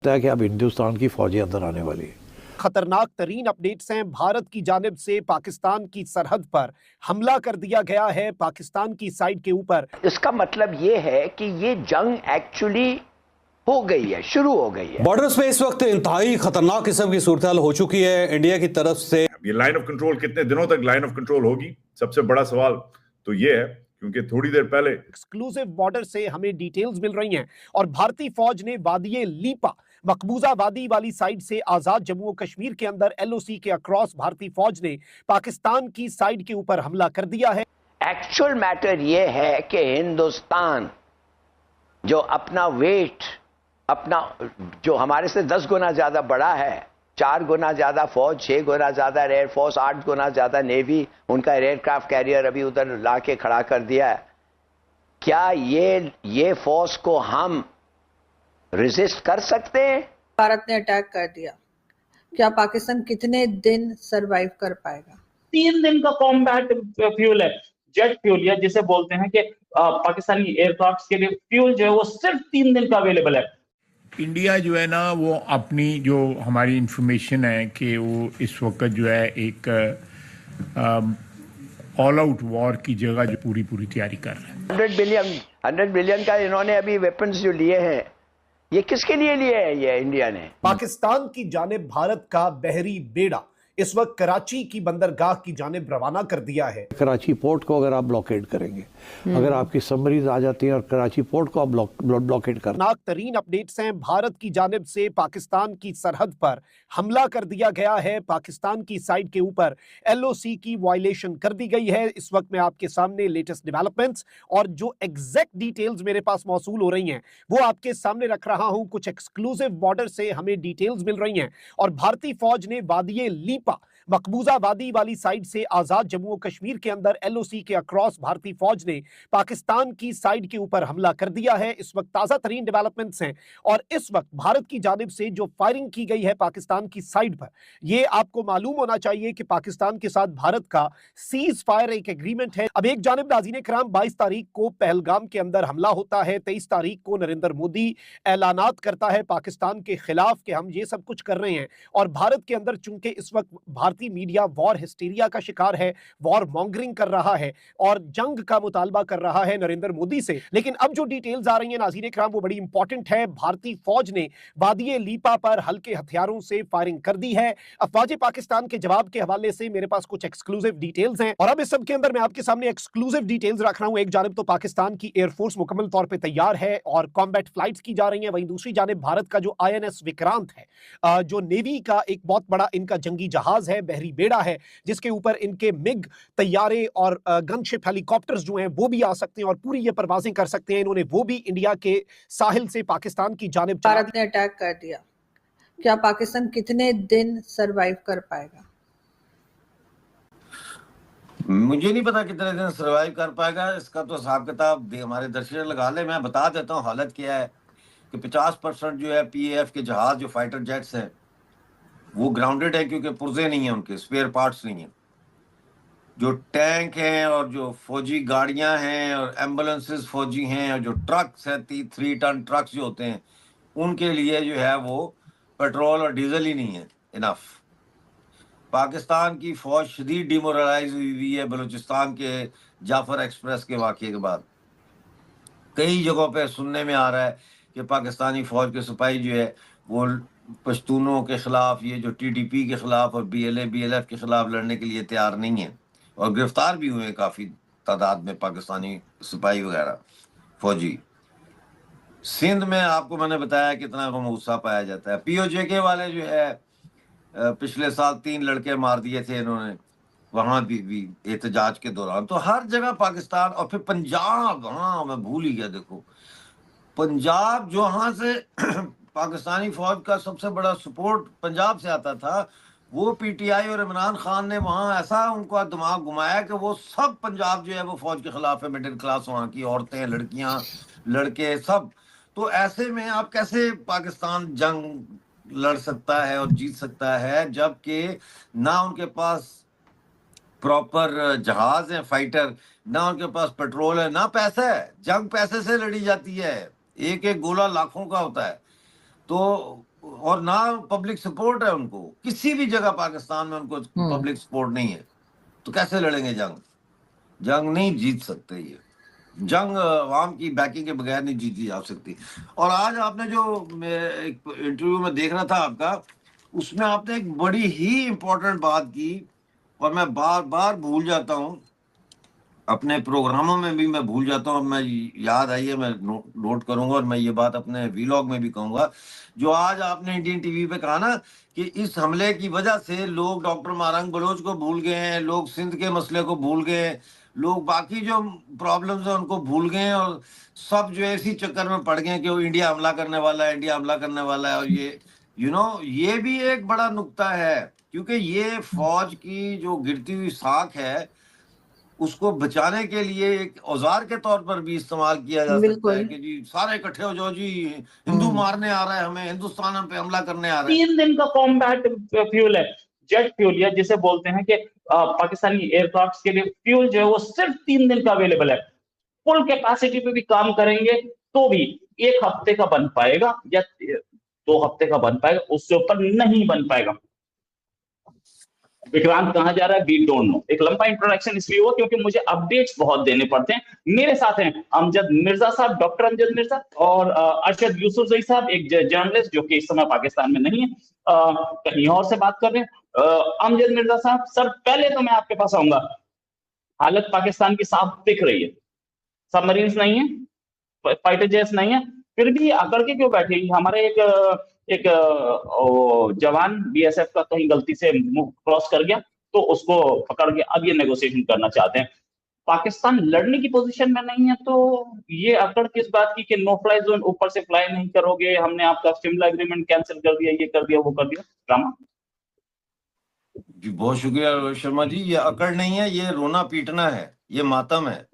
है कि अब हिंदुस्तान की फौजें अंदर आने वाली है। खतरनाक तरीन अपडेट्स हैं। भारत की जानिब से पाकिस्तान की सरहद पर हमला कर दिया गया है, पाकिस्तान की साइड के ऊपर। इसका मतलब ये है कि ये जंग एक्चुअली हो गई है, शुरू हो गई है। बॉर्डर्स पे इस वक्त इंतहाई खतरनाक किस्म की सूरत हो चुकी है इंडिया की तरफ से। ये लाइन ऑफ कंट्रोल कितने दिनों तक लाइन ऑफ कंट्रोल होगी, सबसे बड़ा सवाल तो ये है, क्योंकि थोड़ी देर पहले एक्सक्लूसिव बॉर्डर से हमें डिटेल्स मिल रही हैं और भारतीय फौज ने वादी लीपा मकबूजा वादी वाली साइड से आजाद जम्मू कश्मीर के अंदर एलओसी के अक्रॉस भारतीय फौज ने पाकिस्तान की साइड के ऊपर हमला कर दिया है। एक्चुअल मैटर ये है कि हिंदुस्तान जो अपना वेट, अपना जो हमारे से 10 गुना ज्यादा बड़ा है, 4 गुना ज्यादा फौज, 6 गुना ज्यादा एयरफोर्स, 8 गुना ज्यादा नेवी, उनका एयरक्राफ्ट कैरियर अभी उधर लाके खड़ा कर दिया है। क्या ये फोर्स को हम रेजिस्ट कर सकते हैं? भारत ने अटैक कर दिया, क्या पाकिस्तान कितने दिन सरवाइव कर पाएगा? 3 दिन का कॉम्बैट फ्यूल है, जेट फ्यूल है, जिसे बोलते हैं कि पाकिस्तानी एयरक्राफ्ट के लिए फ्यूल जो है वो सिर्फ 3 दिन का अवेलेबल है। इंडिया जो है ना, वो अपनी जो हमारी इंफॉर्मेशन है कि वो इस वक्त जो है एक ऑल आउट वॉर की जगह जो पूरी तैयारी कर रहे हैं। 100 बिलियन का इन्होंने अभी वेपन्स जो लिए हैं, ये किसके लिए लिए हैं? ये इंडिया ने। पाकिस्तान की जानिब भारत का बहरी बेड़ा इस वक्त कराची की बंदरगाह की जानिब रवाना कर दिया है। कराची पोर्ट को अगर आप ब्लॉकेड करेंगे, अगर आपकी सबमरीज आ जाती हैं और कराची पोर्ट को आप ब्लॉकेड कर। खतरनाक तरीन अपडेट्स हैं। भारत की जानिब से पाकिस्तान की सरहद पर हमला कर दिया गया है, पाकिस्तान की साइड के ऊपर एलओसी की वायलेशन कर दी गई है। इस वक्त मैं आपके सामने लेटेस्ट डेवलपमेंट्स और जो एग्जैक्ट डिटेल्स मेरे पास मौसूल हो रही हैं वो आपके सामने रख रहा हूं। कुछ एक्सक्लूसिव बॉर्डर से हमें डिटेल्स मिल रही हैं और भारतीय फौज ने वादी लीपा मकबूजा वादी वाली साइड से आजाद जम्मू कश्मीर के अंदर एलओसी के अक्रॉस भारतीय फौज ने पाकिस्तान की साइड के ऊपर हमला कर दिया है। इस वक्त ताजा तरीन डेवलपमेंट्स हैं और इस वक्त भारत की जानिब से जो फायरिंग की गई है पाकिस्तान की साइड पर, यह आपको मालूम होना चाहिए कि पाकिस्तान के साथ भारत का सीज फायर एक एग्रीमेंट है। अब एक जानिब नाज़रीन कराम 22 तारीख को पहलगाम के अंदर हमला होता है, 23 तारीख को नरेंद्र मोदी ऐलानात करता है पाकिस्तान के खिलाफ कि हम ये सब कुछ कर रहे हैं और भारत के अंदर चूंकि इस वक्त भारतीय मीडिया वॉर हिस्टीरिया का शिकार है, वॉर मॉन्गरिंग कर रहा है और जंग का मुतालबा कर रहा है नरेंद्र मोदी से। लेकिन अब जो डिटेल्स आ रही हैं नाज़रीन इकराम वो बड़ी इंपॉर्टेंट है। भारतीय फौज ने वादी लीपा पर हल्के हथियारों से फायरिंग कर दी है। अफवाज पाकिस्तान के जवाब के हवाले से मेरे पास कुछ एक्सक्लूसिव डिटेल्स हैं और अब इस सब के अंदर मैं आपके सामने एक्सक्लूसिव डिटेल्स रख रहा हूं। एक जानिब तो पाकिस्तान की एयरफोर्स मुकम्मल तौर पर तैयार है और कॉम्बैट फ्लाइट्स की जा रही हैं, वहीं दूसरी जानिब भारत का जो INS विक्रांत है, जो नेवी का एक बहुत बड़ा इनका जंगी जहाज है, बहरी बेड़ा है, जिसके ऊपर इनके मिग तैयारे और गनशिप हेलीकॉप्टर्स जो हैं वो भी आ सकते हैं और पूरी ये परवाजें कर सकते हैं। इन्होंने वो भी इंडिया के साहिल से पाकिस्तान की जानिब। भारत ने अटैक कर दिया, क्या पाकिस्तान कितने दिन सरवाइव कर पाएगा? मुझे नहीं पता कितने दिन सरवाइव कर पाएगा, इसका तो हिसाब किताब हमारे दर्शक लगा ले। मैं बता देता हूँ हालत क्या है कि 50% जो है PAF के जहाज, जो फाइटर जेट्स हैं, वो ग्राउंडेड है क्योंकि पुर्जे नहीं है, उनके स्पेयर पार्ट्स नहीं है। जो टैंक हैं और जो फौजी गाड़ियां हैं और एम्बुलेंसेस फौजी हैं और जो ट्रक्स हैं, 3 टन ट्रक्स जो होते हैं, उनके लिए जो है वो पेट्रोल और डीजल ही नहीं है इनफ। पाकिस्तान की फौज शदीद डिमोरलाइज हुई है बलूचिस्तान के जाफर एक्सप्रेस के वाक़े के बाद। कई जगहों पे सुनने में आ रहा है कि पाकिस्तानी फौज के सिपाही जो है वो पश्तूनों के खिलाफ, ये जो TTP के खिलाफ और BLF के खिलाफ लड़ने के लिए तैयार नहीं है और गिरफ्तार भी हुए काफ़ी तादाद में पाकिस्तानी सिपाही वगैरह फौजी। सिंध में आपको मैंने बताया कितना गमूसा पाया जाता है। POJK वाले जो है पिछले साल 3 लड़के मार दिए थे इन्होंने, वहाँ भी एहतजाज के दौरान। तो हर जगह पाकिस्तान। और फिर पंजाब, हाँ मैं भूल ही गया, देखो पंजाब जहाँ से पाकिस्तानी फौज का सबसे बड़ा सपोर्ट पंजाब से आता था, वो PTI और इमरान खान ने वहाँ ऐसा उनका दिमाग घुमाया कि वो सब पंजाब जो है वो फौज के खिलाफ है। मिडिल क्लास वहाँ की औरतें, लड़कियाँ, लड़के सब। तो ऐसे में आप कैसे पाकिस्तान जंग लड़ सकता है और जीत सकता है, जबकि ना उनके पास प्रॉपर जहाज है फाइटर, ना उनके पास पेट्रोल है, ना पैसा है। जंग पैसे से लड़ी जाती है, एक एक गोला लाखों का होता है। तो और ना पब्लिक सपोर्ट है उनको, किसी भी जगह पाकिस्तान में उनको पब्लिक सपोर्ट नहीं है, तो कैसे लड़ेंगे जंग? जंग नहीं जीत सकते ये, जंग अवाम की बैकिंग के बगैर नहीं जीती जा सकती। और आज आपने जो एक इंटरव्यू में देख रहा था आपका, उसमें आपने एक बड़ी ही इंपॉर्टेंट बात की, और मैं बार बार भूल जाता हूं, अपने प्रोग्रामों में भी मैं भूल जाता हूँ, मैं याद आई है, मैं नोट करूंगा, और मैं ये बात अपने वीलॉग में भी कहूंगा। जो आज आपने इंडियन टीवी पे कहा ना कि इस हमले की वजह से लोग डॉक्टर मारंग बलोच को भूल गए हैं, लोग सिंध के मसले को भूल गए, लोग बाकी जो प्रॉब्लम्स हैं उनको भूल गए हैं, और सब जो है इसी चक्कर में पड़ गए कि वो इंडिया हमला करने वाला है, इंडिया हमला करने वाला है। और ये ये भी एक बड़ा नुक्ता है, क्योंकि ये फौज की जो गिरती हुई साख है उसको बचाने के लिए एक औजार के तौर पर भी इस्तेमाल किया जा सकता है कि जी सारे इकट्ठे हो जाओ, जी हिंदू मारने आ रहा है हमें, हिंदुस्तान हम पे हमला करने आ रहा है। 3 दिन का कॉम्बैट फ्यूल है, जेट फ्यूल, या जिसे बोलते हैं कि पाकिस्तानी एयरक्राफ्ट के लिए फ्यूल जो है वो सिर्फ 3 दिन का अवेलेबल है। फुल कैपेसिटी पे भी काम करेंगे तो भी 1 हफ्ते का बन पाएगा या 2 हफ्ते का बन पाएगा, उससे ऊपर नहीं बन पाएगा। विक्रांत कहाँ जा रहा है, वी डोंट नो। एक लंबा इंट्रोडक्शन इसलिए हुआ क्योंकि मुझे अपडेट्स बहुत देने पड़ते हैं। मेरे साथ हैं अमजद मिर्जा साहब, डॉक्टर अमजद मिर्जा, और अरशद यूसुफजई साहब, एक जर्नलिस्ट जो कि इस समय पाकिस्तान में नहीं है, कहीं और से बात कर रहे हैं। अमजद मिर्जा साहब, सर पहले तो मैं आपके पास आऊंगा, हालत पाकिस्तान की साफ दिख रही है, सबमरीन्स नहीं है, फाइटर जेट्स नहीं है, फिर भी अकड़ के क्यों बैठे? हमारे एक जवान बीएसएफ का कहीं गलती से मुंह क्रॉस कर गया तो उसको पकड़ के अब ये नेगोशिएशन करना चाहते हैं। पाकिस्तान लड़ने की पोजीशन में नहीं है, तो ये अकड़ किस बात की कि नो फ्लाई जोन ऊपर से फ्लाई नहीं करोगे, हमने आपका शिमला एग्रीमेंट कैंसिल कर दिया, ये कर दिया, वो कर दिया, ड्रामा। जी बहुत शुक्रिया रोहित शर्मा जी। ये अकड़ नहीं है, ये रोना पीटना है, ये मातम है।